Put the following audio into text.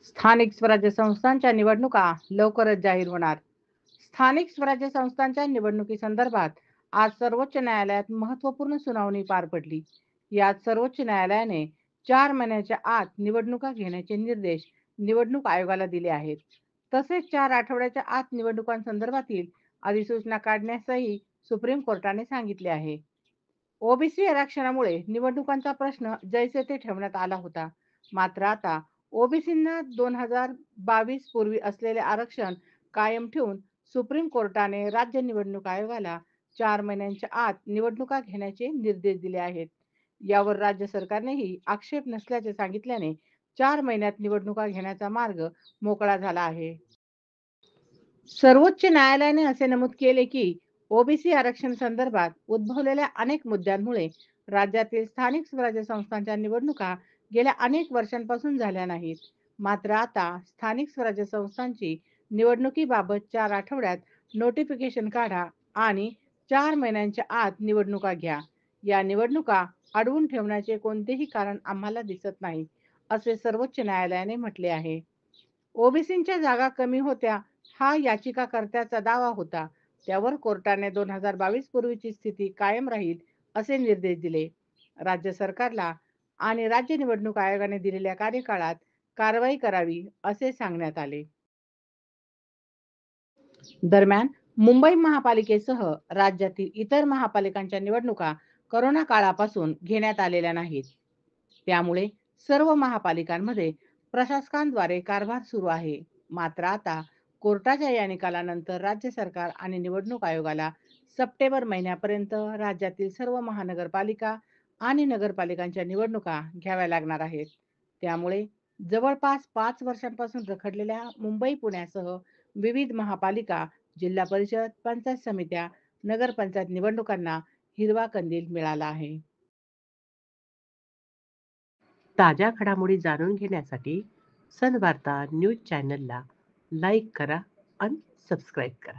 स्थानिक स्वराज्य संस्थांच्या निवडणुका लवकरच जाहीर होणार. स्थानिक स्वराज्य संस्थांच्या निवडणुकीसंदर्भात आज सर्वोच्च न्यायालयात महत्त्वपूर्ण सुनावणी पार पडली. यात सर्वोच्च न्यायालयाने 4 महिन्याच्या आत निवडणुका घेण्याचे निर्देश निवडणूक आयोगाला दिले आहेत. तसेच 4 आठवड्याच्या आत निवडणुकांसंदर्भातील अधिसूचना काढण्यासही सुप्रीम कोर्टाने सांगितले आहे. ओबीसी आरक्षणामुळे निवडणुकांचा प्रश्न जैसे ते ठेवण्यात आला होता. मात्र आता ओबीसींना 2022 पूर्वी असलेले आरक्षण कायम ठेवून सुप्रीम कोर्टाने राज्य निवडणूक आयोगाला 4 महिन्यांच्या आत निवडणुका घेण्याचे निर्देश दिले आहेत. यावर राज्य सरकारनेही आक्षेप नसल्याचे सांगितल्याने 4 महिन्यात निवडणुका घेण्याचा मार्ग मोकळा झाला आहे. सर्वोच्च न्यायालयाने असे नमूद केले की ओबीसी आरक्षण संदर्भात उद्भवलेल्या अनेक मुद्द्यांमुळे राज्यातील स्थानिक स्वराज्य संस्थांच्या निवडणुका गेल्या अनेक वर्षांपासून झाल्या नाहीत. मात्र आता स्थानिक स्वराज्य संस्थांची निवडणुकीबाबत 4 आठवड्यात नोटिफिकेशन काढा आणि 4 महिन्यांच्या आत निवडणुका घ्या. या निवडणुका अडवून ठेवण्याचे कोणतेही कारण आम्हाला दिसत नाही, असे सर्वोच्च न्यायालयाने म्हटले आहे. ओबीसींच्या जागा कमी होत्या हा याचिकाकर्त्याचा दावा होता. त्यावर कोर्टाने 2022 पूर्वीची स्थिती कायम राहील असे निर्देश दिले. राज्य सरकारला आणि राज्य निवडणूक आयोगाने दिलेल्या कार्यकाळात कारवाई करावी असे सांगण्यात आले. दरम्यान मुंबई महापालिकेसह राज्यातील इतर महापालिकांच्या निवडणुका करोना काळापासून घेण्यात आलेल्या नाहीत. त्यामुळे सर्व महापालिकांमध्ये प्रशासकांद्वारे कारभार सुरू आहे. मात्र आता कोर्टाच्या या निकालानंतर राज्य सरकार आणि निवडणूक आयोगाला सप्टेंबर महिन्यापर्यंत राज्यातील सर्व महानगरपालिका आणि नगरपालिकांच्या निवडणुका घ्याव्या लागणार आहेत. त्यामुळे जवळपास 5 वर्षांपासून रखडलेल्या मुंबई पुण्यासह विविध महापालिका, जिल्हा परिषद, पंचायत समित्या, नगरपंचायत निवडणुकांना हिरवा कंदील मिळाला आहे. ताज्या घडामोडी जाणून घेण्यासाठी सन वार्ता न्यूज चॅनलला लाईक करा आणि सबस्क्राईब करा.